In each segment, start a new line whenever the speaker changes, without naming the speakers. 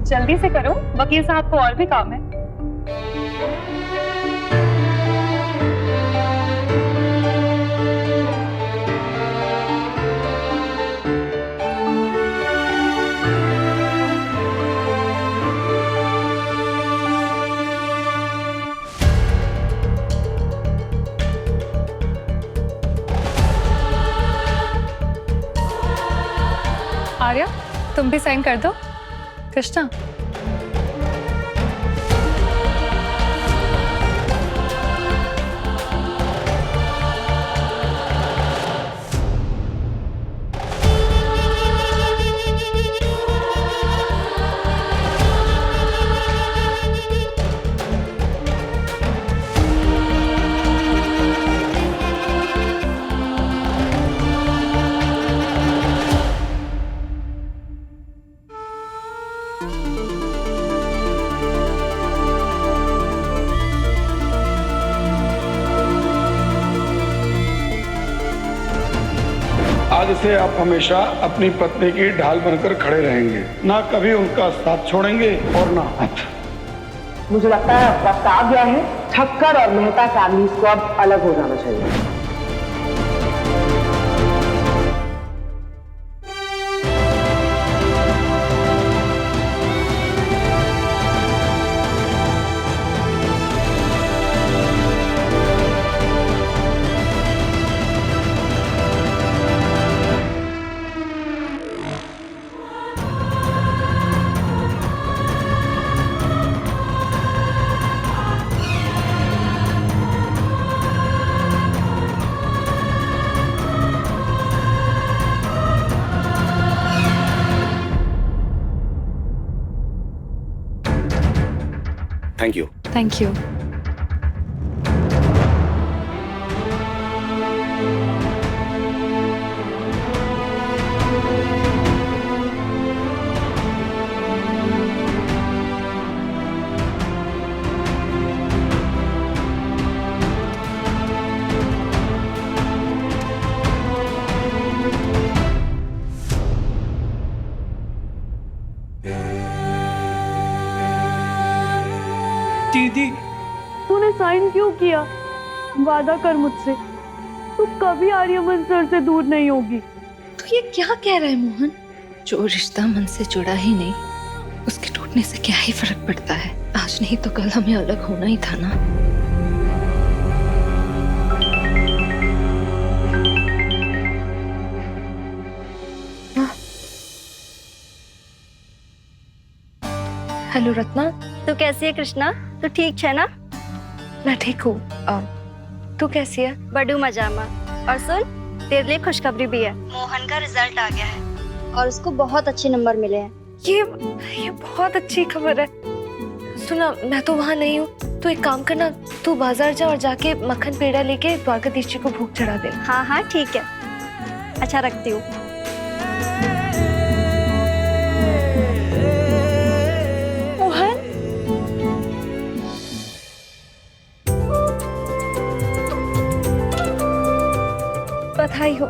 जल्दी से करो, वकील साहब को और भी काम है। आर्या, तुम भी साइन कर दो। कृष्णा,
आज से आप हमेशा अपनी पत्नी की ढाल बनकर खड़े रहेंगे, ना कभी उनका साथ छोड़ेंगे और ना हाथ।
मुझे लगता है वक्त आ गया है, ठक्कर और मेहता फैमिलीज को अब अलग हो जाना चाहिए।
Thank you.
Thank you.
दीदी,
तूने साइन क्यों किया? वादा कर मुझसे, तू कभी आर्यमन सर से दूर नहीं होगी।
तू ये क्या कह रहा है मोहन? जो रिश्ता मन से जुड़ा ही नहीं, उसके टूटने से क्या ही फर्क पड़ता है? आज नहीं तो कल हमें अलग होना ही था ना। हेलो रत्ना।
तू कैसी है कृष्णा? तू ठीक है ना?
मैं ठीक हूँ। तू कैसी है?
बड़ू मजा में। और सुन, तेरे लिए खुशखबरी भी है। मोहन का रिजल्ट आ गया है और उसको बहुत अच्छे नंबर मिले हैं।
ये बहुत अच्छी खबर है। सुना, मैं तो वहाँ नहीं हूँ, तो एक काम करना, तू बाजार जा और जाके मक्खन पेड़ा लेके द्वारकाधीश जी को भोग चढ़ा दे।
हाँ हाँ ठीक है। अच्छा, रखती हूँ।
बधाई हो,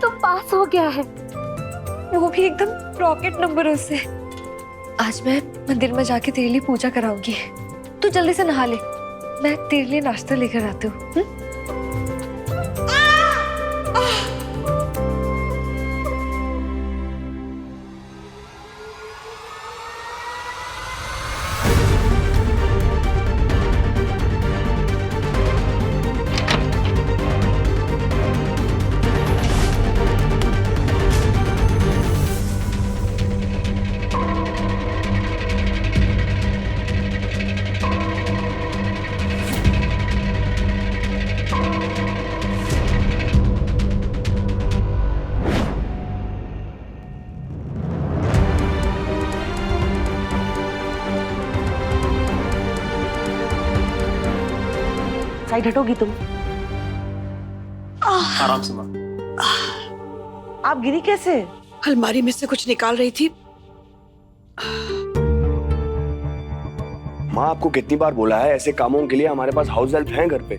तो पास हो गया है, वो भी एकदम रॉकेट नंबरों से। आज मैं मंदिर में जाके तेरे लिए पूजा कराऊंगी। तू जल्दी से नहा ले, मैं तेरे लिए नाश्ता लेकर आती हूँ।
साइड हटोगी तुम?
आराम से माँ।
आप गिरी कैसे?
अलमारी में से कुछ निकाल रही थी।
माँ, आपको कितनी बार बोला है, ऐसे कामों के लिए हमारे पास हाउस हेल्प है घर पे।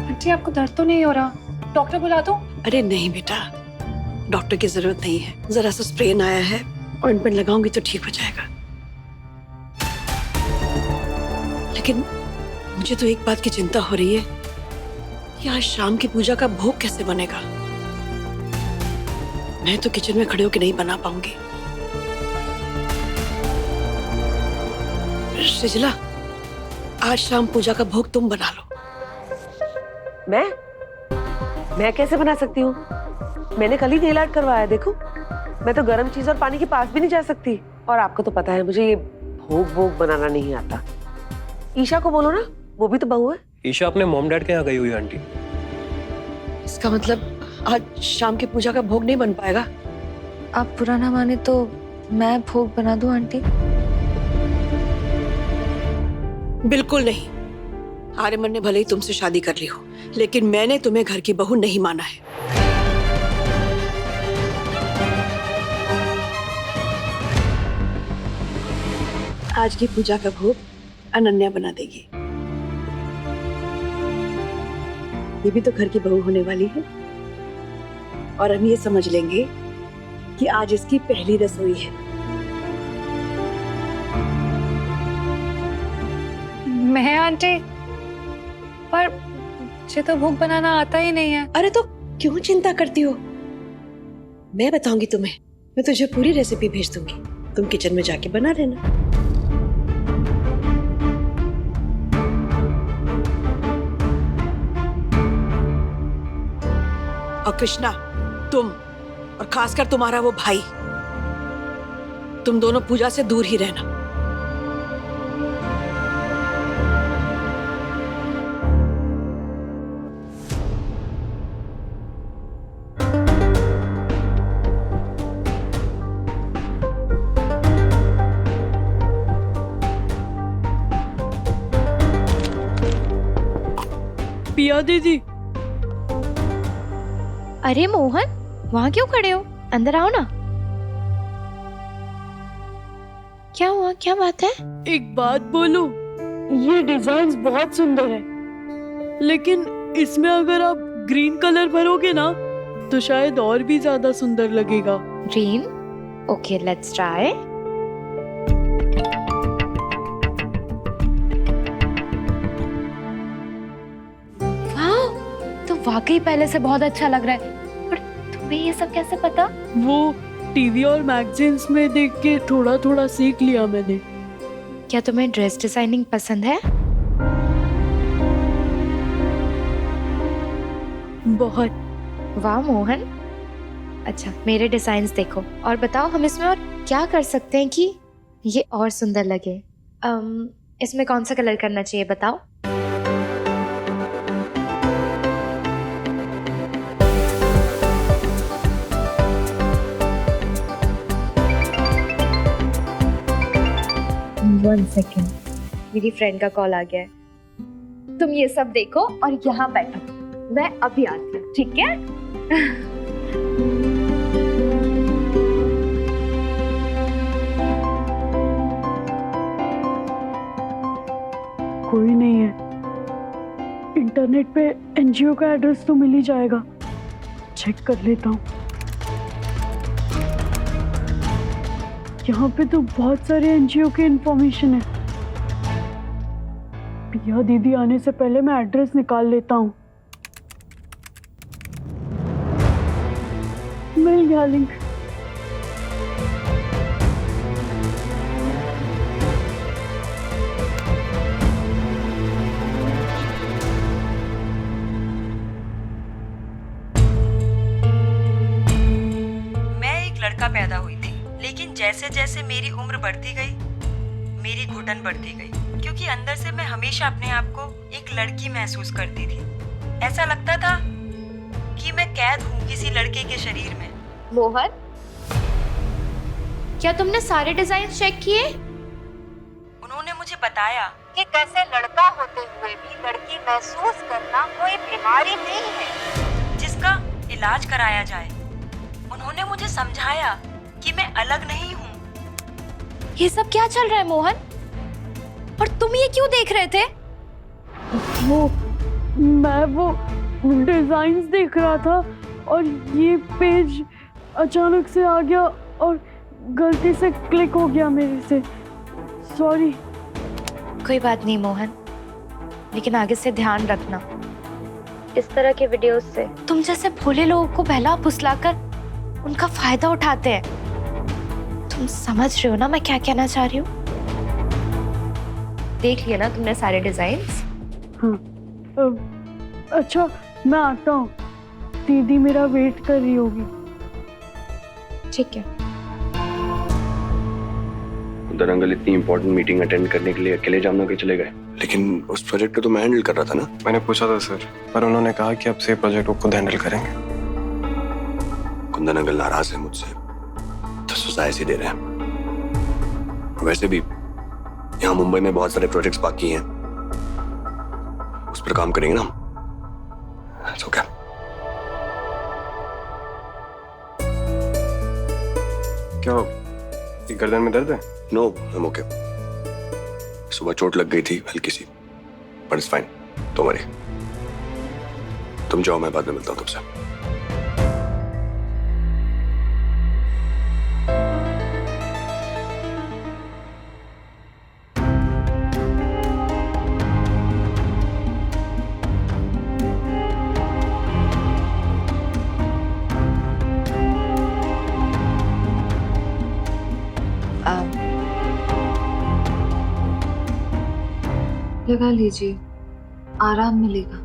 आंटी, आपको दर्द तो नहीं हो रहा? डॉक्टर बुला दो?
अरे नहीं बेटा, डॉक्टर की जरूरत नहीं है, जरा सा स्प्रेन आया है, ऑइंटमेंट लगाऊंगी तो ठीक हो जाएगा। लेकिन मुझे तो एक बात की चिंता हो रही है कि आज शाम की पूजा का भोग कैसे बनेगा। मैं तो किचन में खड़े होकर नहीं बना पाऊंगी। सृजला, आज शाम पूजा का भोग तुम बना लो।
मैं कैसे बना सकती हूँ? मैंने कल ही नेल आर्ट करवाया, देखो। मैं तो गर्म चीज और पानी के पास भी नहीं जा सकती। और आपको तो पता है मुझे ये भोग बनाना नहीं आता। ईशा को बोलो ना, वो भी तो बहू है।
ईशा अपने मॉम डैड के यहाँ गई हुई है आंटी।
इसका मतलब आज शाम की पूजा का भोग नहीं बन पाएगा।
आप बुरा ना माने तो मैं भोग बना दूं आंटी?
बिल्कुल नहीं। आर्यमन ने भले ही तुमसे शादी कर ली हो, लेकिन मैंने तुम्हें घर की बहू नहीं माना है। आज की पूजा का भोग अनन्या बना देगी। ये भी तो घर की बहू होने वाली है, और हम ये समझ लेंगे कि आज इसकी पहली रसोई है।
मैं आंटी, पर मुझे तो भोग बनाना आता ही नहीं है।
अरे तो क्यों चिंता करती हो? मैं बताऊंगी तुम्हें। मैं तुझे पूरी रेसिपी भेज दूंगी, तुम किचन में जाके बना लेना। और कृष्णा, तुम और खासकर तुम्हारा वो भाई, तुम दोनों पूजा से दूर ही रहना।
पिया दीदी।
अरे मोहन, वहाँ क्यों खड़े हो? अंदर आओ ना। क्या हुआ, क्या बात है?
एक बात बोलूं, ये डिजाइन बहुत सुंदर है, लेकिन इसमें अगर आप ग्रीन कलर भरोगे ना तो शायद और भी ज्यादा सुंदर लगेगा।
ग्रीन? Okay, let's try. तो वाकई पहले से बहुत अच्छा लग रहा है, पर तुम्हें ये सब कैसे पता?
वो टीवी और मैगजीन्स में देख के थोड़ा थोड़ा सीख लिया मैंने।
क्या तुम्हें ड्रेस डिजाइनिंग पसंद है?
बहुत।
वाह मोहन, अच्छा मेरे डिजाइन्स देखो और बताओ हम इसमें और क्या कर सकते हैं कि ये और सुंदर लगे। इसमें कौन सा कलर करना चाहिए बताओ? One second, मेरी फ्रेंड का कॉल आ गया है। तुम ये सब देखो और यहाँ बैठो, मैं अभी आती हूँ, ठीक है?
कोई नहीं है। इंटरनेट पे एनजीओ का एड्रेस तो मिल ही जाएगा, चेक कर लेता हूँ। यहाँ पे तो बहुत सारे एनजीओ के इंफॉर्मेशन है। पिया दीदी आने से पहले मैं एड्रेस निकाल लेता हूँ। मिल गया लिंक।
मैं एक लड़का पैदा हुई थी, लेकिन जैसे जैसे मेरी उम्र बढ़ती गई, मेरी घुटन बढ़ती गई, क्योंकि अंदर से मैं हमेशा अपने आप को एक लड़की महसूस करती थी। ऐसा लगता था कि मैं कैद हूँ किसी लड़के के शरीर में।
मोहन, क्या तुमने सारे डिजाइन चेक किए?
उन्होंने मुझे बताया
कि कैसे लड़का होते हुए भी लड़की महसूस करना कोई बीमारी नहीं है
जिसका इलाज कराया जाए। उन्होंने मुझे समझाया कि मैं अलग नहीं हूँ।
ये सब क्या चल रहा है मोहन? और तुम ये क्यों देख रहे थे?
मैं वो डिजाइन्स देख रहा था और ये पेज अचानक से आ गया और गलती से क्लिक हो गया मेरे से। सॉरी।
कोई बात नहीं मोहन, लेकिन आगे से ध्यान रखना इस तरह के वीडियोस से तुम जैसे भोले लोगों को बहला फुसलाकर उनका फायदा उठाते हैं। तुम समझ रहे हो ना मैं क्या कहना चाह रही हूँ? देख लिया ना तुमने सारे डिजाइन्स?
हाँ। अच्छा मैं आता हूँ, दीदी मेरा वेट कर रही होगी।
ठीक है।
उधर अंकल इतनी इंपॉर्टेंट मीटिंग अटेंड करने के लिए अकेले जामनगर के चले गए, लेकिन उस प्रोजेक्ट को तो मैं हैंडल कर रहा था ना।
मैंने पूछा था सर, पर उन्होंने कहा कि अब से प्रोजेक्ट को खुद हैंडल करेंगे।
कुंदन अंकल नाराज है मुझसे, तो सजा ऐसे दे रहे हैं। वैसे भी यहाँ मुंबई में बहुत सारे प्रोजेक्ट्स बाकी हैं, उस पर काम करेंगे ना हम। तो क्या
क्या ये गर्दन में दर्द है?
No I am okay. सुबह चोट लग गई थी हल्की सी, but it's fine. Don't worry, तुम जाओ, मैं बाद में मिलता हूँ तुमसे।
लगा लीजिए, आराम मिलेगा।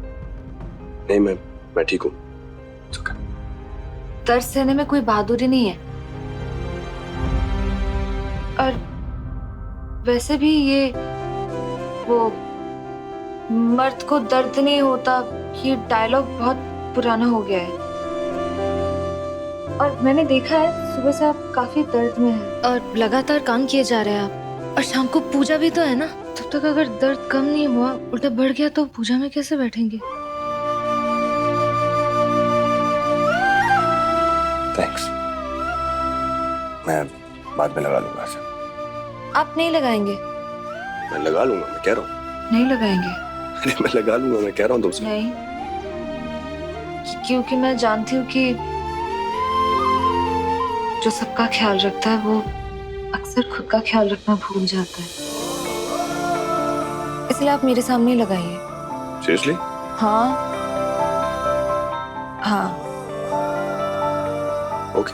नहीं, मैं ठीक हूँ। It's okay।
दर्द सहने में कोई बहादुरी नहीं है, और वैसे भी ये वो मर्द को दर्द नहीं होता, ये डायलॉग बहुत पुराना हो गया है। और मैंने देखा है सुबह से आप काफी दर्द में हैं और लगातार काम किए जा रहे हैं आप, और शाम को पूजा भी तो है ना। तब तक अगर दर्द कम नहीं हुआ, उल्टा बढ़ गया, तो पूजा में कैसे बैठेंगे?
थैंक्स, मैं बाद में लगा लूंगा।
आप नहीं लगाएंगे?
मैं लगा लूंगा, मैं कह रहा हूँ।
नहीं लगाएंगे?
अरे मैं लगा लूंगा, मैं कह रहा हूँ तुमसे।
नहीं, क्योंकि मैं जानती हूँ कि जो सबका ख्याल रखता है वो अक्सर खुद का ख्याल रखना भूल जाता है। इसलिए आप मेरे सामने ही लगाइए।
सीरियसली?
हाँ हाँ।
ओके।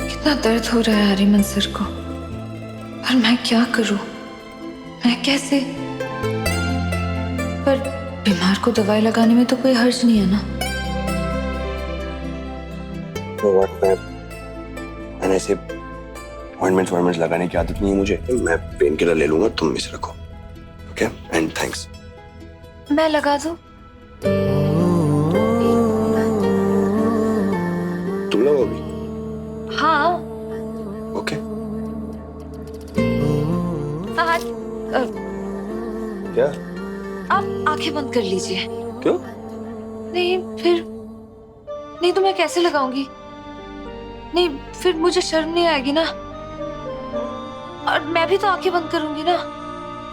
कितना दर्द हो रहा है हरिमन सर को, पर मैं क्या करूं? मैं कैसे? पर बीमार को दवाई लगाने में तो कोई हर्ज नहीं है ना।
मैंने ऐसे ऑइंटमेंट्स लगाने की आदत नहीं है मुझे। मैं पेन किलर ले लूंगा, तुम इसे रखो। Okay, and thanks.
मैं लगा दूं?
तुम लगाओगी?
हाँ।
ओके। क्या?
आप आंखें बंद कर लीजिए।
क्यों?
नहीं, फिर नहीं तो मैं कैसे लगाऊंगी? नहीं, फिर मुझे शर्म नहीं आएगी ना, और मैं भी तो आंखें बंद करूंगी ना।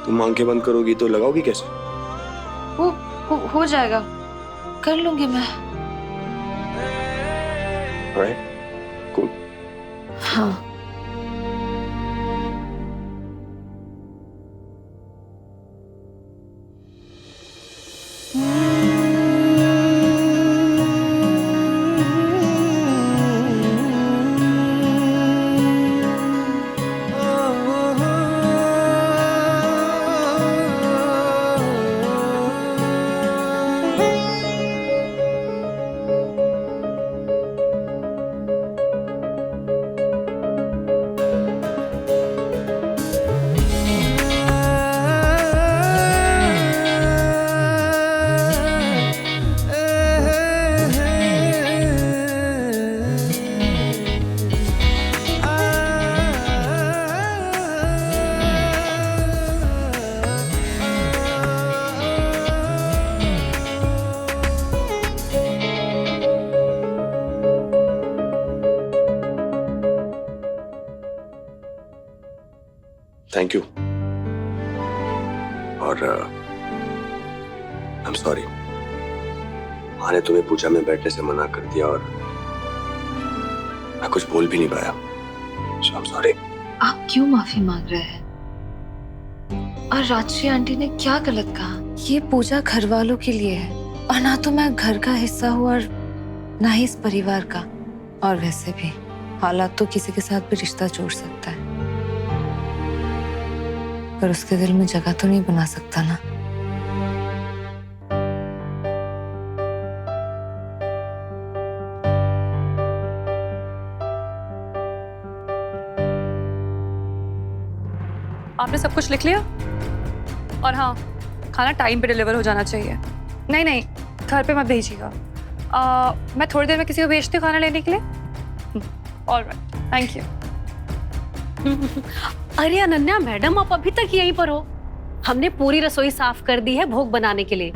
तुम आंखें बंद करोगी तो लगाओगी कैसे?
हो जाएगा, कर लूंगी मैं।
Alright, cool।
हाँ।
Thank you. और आई एम सॉरी, माँ ने तुम्हें पूजा में बैठने से मना कर दिया और मैं कुछ बोल भी नहीं पाया। सो आई एम सॉरी।
आप क्यों माफी मांग रहे हैं? और राजश्री आंटी ने क्या गलत कहा? ये पूजा घर वालों के लिए है और ना तो मैं घर का हिस्सा हूँ और ना ही इस परिवार का। और वैसे भी हालात तो किसी के साथ भी रिश्ता जोड़ सकता है, पर उसके दिल में जगह तो नहीं बना सकता ना।
आपने सब कुछ लिख लिया? और हाँ, खाना टाइम पे डिलीवर हो जाना चाहिए। नहीं नहीं, घर पे मत भेजिएगा। मैं थोड़ी देर में किसी को भेजती हूँ खाना लेने के लिए। Alright, thank you.
अरे अनन्या मैडम, आप अभी तक यहीं पर हो? हमने पूरी रसोई साफ कर दी है भोग बनाने के लिए।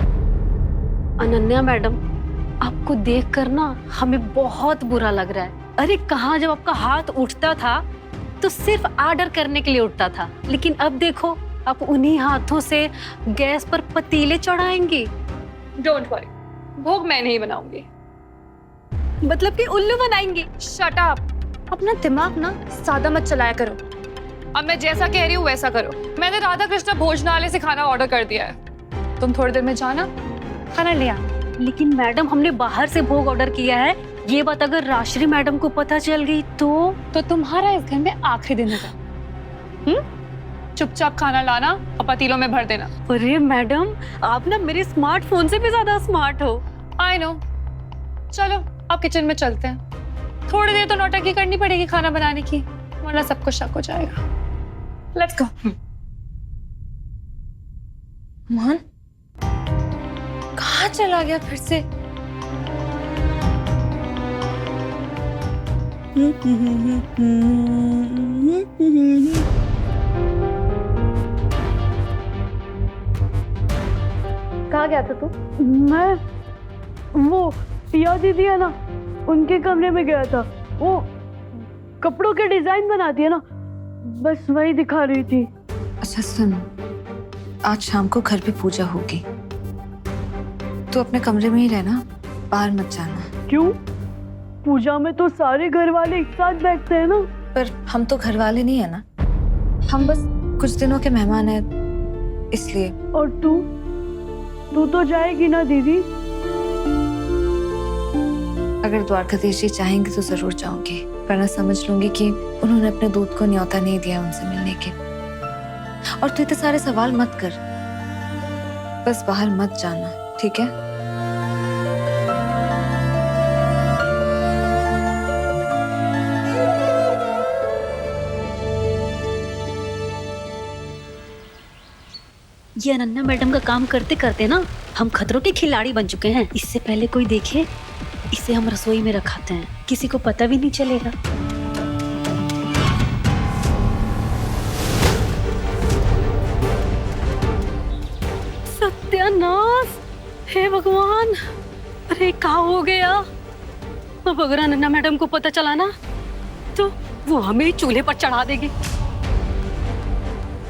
अनन्या मैडम, आपको देखकर ना हमें बहुत बुरा लग रहा है। अरे कहाँ, जब आपका हाथ उठता था तो सिर्फ ऑर्डर करने के लिए उठता था, लेकिन अब देखो आप उन्हीं हाथों से गैस पर पतीले चढ़ाएंगी।
डोंट वरी, भोग मैं नहीं बनाऊंगी।
मतलब कि उल्लू बनाएंगी?
Shut up. अपना दिमाग ना सादा मत चलाया करो। अब मैं जैसा कह रही हूँ वैसा करो। मैंने राधा कृष्ण भोजनालय से खाना ऑर्डर कर दिया है। तुम थोड़ी देर में जाना, खाना ले आना।
लेकिन मैडम, हमने बाहर से भोग ऑर्डर किया है। ये बात अगर राजश्री मैडम को पता चल गई तो
तुम्हारा इस घर में आखिरी दिन होगा। चुपचाप खाना लाना और पतीलों में भर देना।
अरे मैडम, आप ना मेरे स्मार्टफोन से भी ज्यादा स्मार्ट हो।
I know. चलो अब किचन में चलते हैं। थोड़ी देर तो नौटंकी करनी पड़ेगी खाना बनाने की, वरना सबको शक हो जाएगा। Let's go.
मोहन कहाँ चला गया फिर से?
कहाँ गया था तू? मैं वो पिया दीदी है ना, उनके कमरे में गया था। वो कपड़ों के डिजाइन बनाती है ना, बस वही दिखा रही थी।
अच्छा सुन, आज शाम को घर पे पूजा होगी, तो अपने कमरे में ही रहना, बाहर मत जाना।
क्यों? पूजा में तो सारे घर वाले एक साथ बैठते हैं ना।
पर हम तो घर वाले नहीं है ना, हम बस कुछ दिनों के मेहमान हैं, इसलिए।
और तू तो जाएगी ना दीदी?
अगर द्वारकाधीश जी चाहेंगे तो जरूर जाऊंगी, वरना समझ लूंगी कि उन्होंने अपने दूत को न्योता नहीं दिया उनसे मिलने के। और तू इतने सारे सवाल मत कर, बस बाहर मत जाना, ठीक है?
ये अनन्या मैडम का काम करते करते ना हम खतरों के खिलाड़ी बन चुके हैं। इससे पहले कोई देखे, इसे हम रसोई में रखाते हैं, किसी को पता भी नहीं चलेगा। सत्यानाश! हे भगवान, अरे क्या हो गया? अब अगर अनन्या मैडम को पता चला ना तो वो हमें ही चूल्हे पर चढ़ा देगी।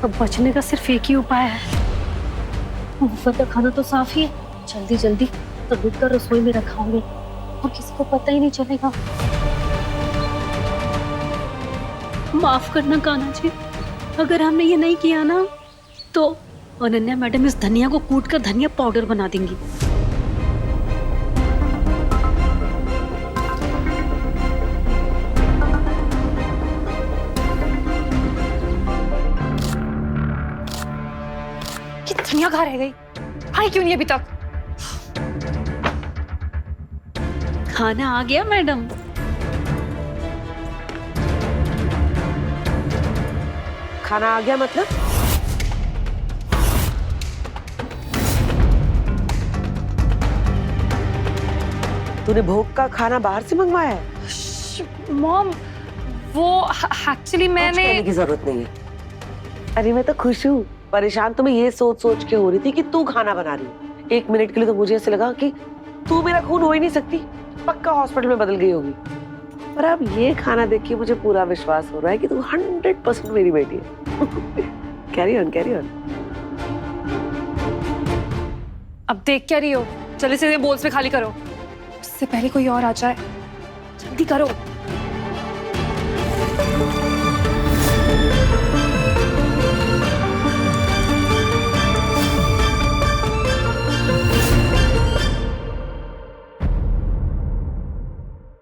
अब बचने का सिर्फ एक ही उपाय है। ऊपर का खाना तो साफ ही है, जल्दी जल्दी दूध का रसोई में रखाऊंगी और किसी को पता ही नहीं चलेगा। माफ करना कान्हा जी, अगर हमने ये नहीं किया ना तो अनन्या मैडम इस धनिया को कूट कर धनिया पाउडर बना देंगी।
धनिया कहाँ रह गई? आई क्यों नहीं अभी तक?
खाना आ गया मैडम।
खाना आ गया मतलब? तूने भोग का खाना बाहर से मंगवाया है?
मॉम, वो एक्चुअली मैंने...
कहने की जरूरत नहीं है। अरे मैं तो खुश हूँ। परेशान तो मैं ये सोच सोच के हो रही थी कि तू खाना बना रही है। एक मिनट के लिए तो मुझे ऐसे लगा कि तू मेरा खून हो ही नहीं सकती, पक्का हॉस्पिटल में बदल गई होगी। पर अब ये खाना देख के मुझे पूरा विश्वास हो रहा है कि तू 100% मेरी बेटी है। Carry on carry on.
अब देख क्या रही हो, जल्दी से बोल्स में खाली करो, उससे पहले कोई और आ जाए। जल्दी करो।